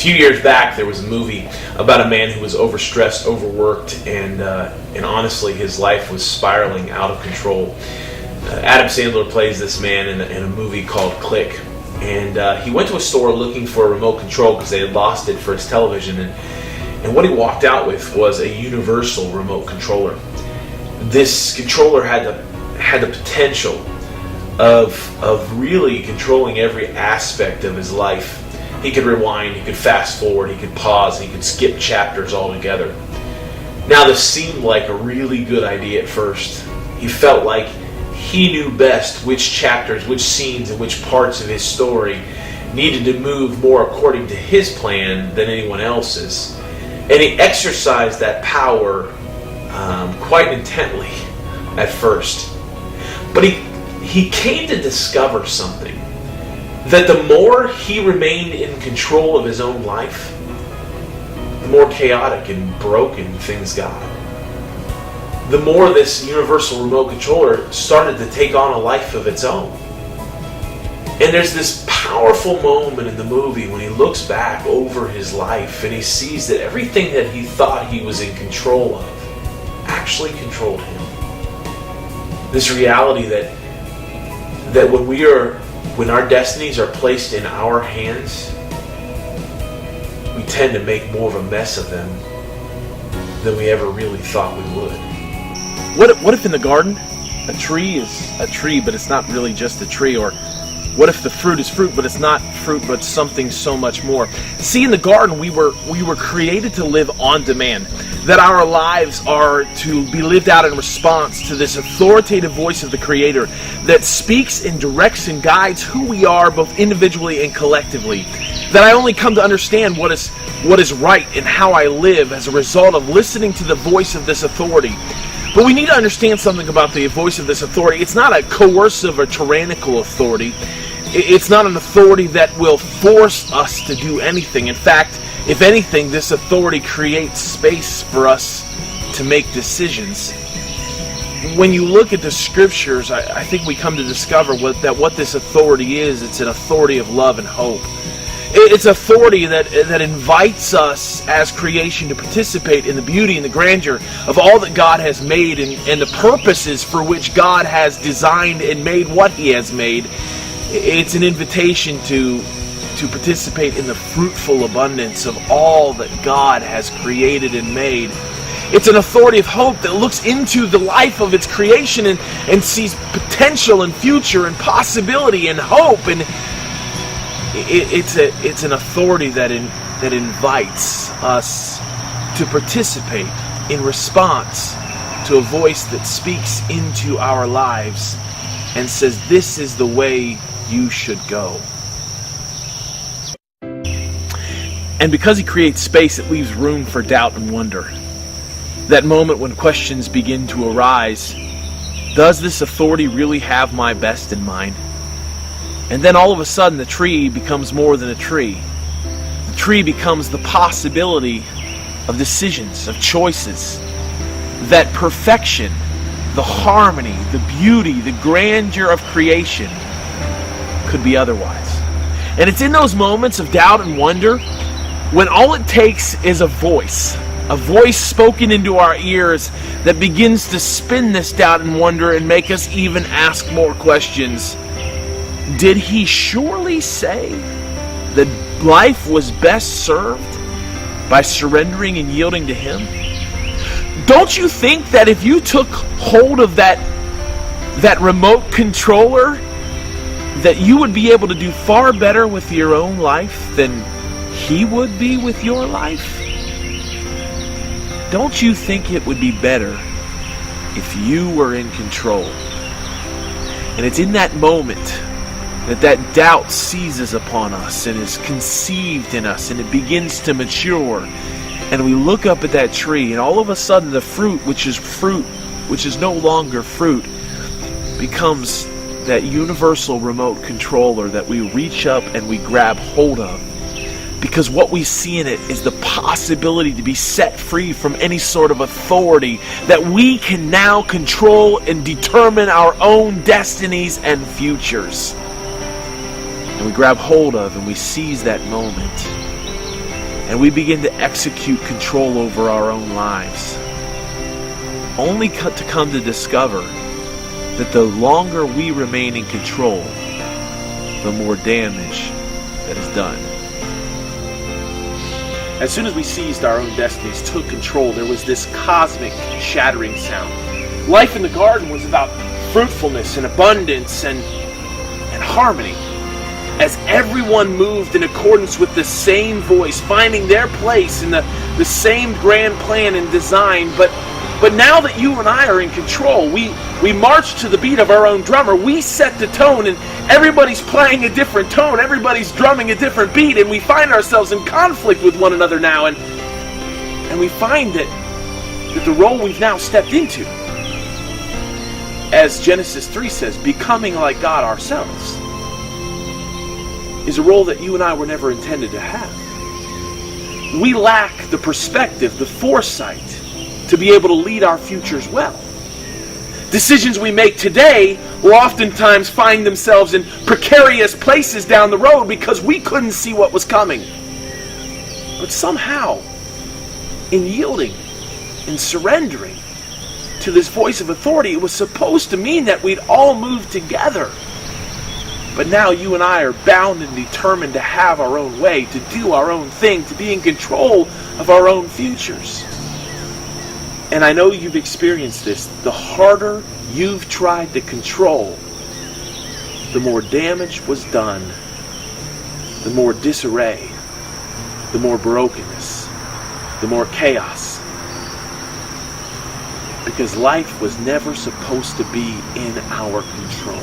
few years back, there was a movie about a man who was overstressed, overworked, and honestly, his life was spiraling out of control. Adam Sandler plays this man in a movie called Click, and he went to a store looking for a remote control because they had lost it for his television, and what he walked out with was a universal remote controller. This controller had the potential of really controlling every aspect of his life. He could rewind, he could fast forward, he could pause, he could skip chapters altogether. Now, this seemed like a really good idea at first. He felt like he knew best which chapters, which scenes, and which parts of his story needed to move more according to his plan than anyone else's. And he exercised that power quite intently at first. But he came to discover something. That the more he remained in control of his own life, the more chaotic and broken things got. The more this universal remote controller started to take on a life of its own. And there's this powerful moment in the movie when he looks back over his life and he sees that everything that he thought he was in control of actually controlled him. This reality that when our destinies are placed in our hands, we tend to make more of a mess of them than we ever really thought we would. What if in the garden a tree is a tree, but it's not really just a tree? Or what if the fruit is fruit, but it's not fruit, but something so much more? See, in the garden, we were created to live on demand. That our lives are to be lived out in response to this authoritative voice of the Creator that speaks and directs and guides who we are both individually and collectively. That I only come to understand what is right and how I live as a result of listening to the voice of this authority. But we need to understand something about the voice of this authority. It's not a coercive or tyrannical authority. It's not an authority that will force us to do anything. In fact, if anything, this authority creates space for us to make decisions. When you look at the scriptures, I think we come to discover what this authority is. It's an authority of love and hope. It's authority that invites us as creation to participate in the beauty and the grandeur of all that God has made and the purposes for which God has designed and made what He has made. It's an invitation to participate in the fruitful abundance of all that God has created and made. It's an authority of hope that looks into the life of its creation and sees potential and future and possibility and hope. And it's an authority that invites us to participate in response to a voice that speaks into our lives and says, "This is the way you should go." And because He creates space, it leaves room for doubt and wonder. That moment when questions begin to arise. Does this authority really have my best in mind? And then all of a sudden the tree becomes more than a tree. The tree becomes the possibility of decisions, of choices. That perfection, the harmony, the beauty, the grandeur of creation could be otherwise. And it's in those moments of doubt and wonder when all it takes is a voice spoken into our ears that begins to spin this doubt and wonder and make us even ask more questions. Did He surely say that life was best served by surrendering and yielding to Him? Don't you think that if you took hold of that remote controller, that you would be able to do far better with your own life than He would be with your life? Don't you think it would be better if you were in control? And it's in that moment that doubt seizes upon us and is conceived in us, and it begins to mature. And we look up at that tree, and all of a sudden the fruit, which is no longer fruit, becomes that universal remote controller that we reach up and we grab hold of. Because what we see in it is the possibility to be set free from any sort of authority, that we can now control and determine our own destinies and futures. And we grab hold of and we seize that moment. and we begin to execute control over our own lives, only to come to discover that the longer we remain in control, the more damage that is done. As soon as we seized our own destinies, took control, there was this cosmic shattering sound. Life in the garden was about fruitfulness and abundance and harmony. As everyone moved in accordance with the same voice, finding their place in the same grand plan and design. But now that you and I are in control, we march to the beat of our own drummer. We set the tone, and everybody's playing a different tone. Everybody's drumming a different beat, and we find ourselves in conflict with one another now. And we find that the role we've now stepped into, as Genesis 3 says, becoming like God ourselves, is a role that you and I were never intended to have. We lack the perspective, the foresight, to be able to lead our futures well. Decisions we make today will oftentimes find themselves in precarious places down the road because we couldn't see what was coming. But somehow, in yielding, in surrendering to this voice of authority, it was supposed to mean that we'd all move together. But now you and I are bound and determined to have our own way, to do our own thing, to be in control of our own futures. And I know you've experienced this. The harder you've tried to control, the more damage was done, the more disarray, the more brokenness, the more chaos. Because life was never supposed to be in our control.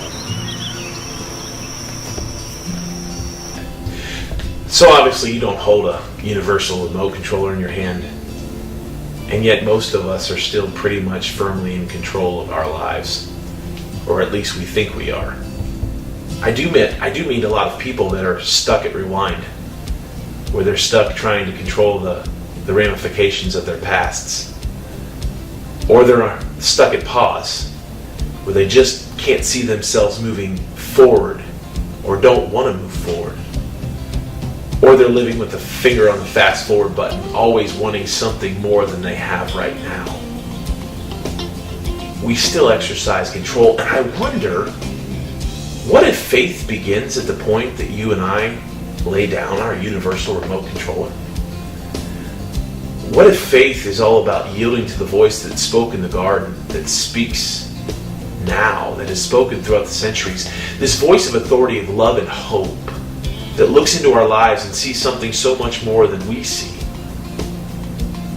So obviously you don't hold a universal remote controller in your hand, and yet most of us are still pretty much firmly in control of our lives, or at least we think we are. I do meet a lot of people that are stuck at rewind, where they're stuck trying to control the ramifications of their pasts, or they're stuck at pause, where they just can't see themselves moving forward or don't want to move forward. Or they're living with a finger on the fast forward button, always wanting something more than they have right now. We still exercise control, and I wonder, what if faith begins at the point that you and I lay down our universal remote controller? What if faith is all about yielding to the voice that spoke in the garden, that speaks now, that has spoken throughout the centuries, this voice of authority, of love and hope, that looks into our lives and sees something so much more than we see?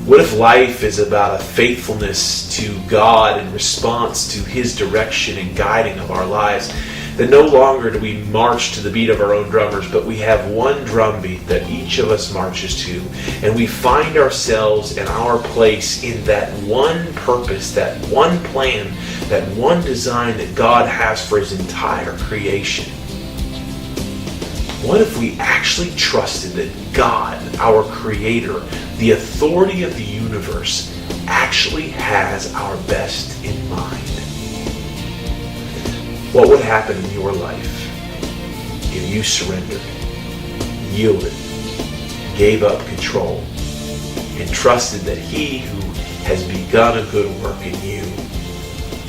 What if life is about a faithfulness to God in response to His direction and guiding of our lives, that no longer do we march to the beat of our own drummers, but we have one drum beat that each of us marches to, and we find ourselves in our place in that one purpose, that one plan, that one design that God has for His entire creation? What if we actually trusted that God, our Creator, the authority of the universe, actually has our best in mind? What would happen in your life if you surrendered, yielded, gave up control, and trusted that He who has begun a good work in you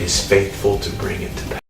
is faithful to bring it to pass?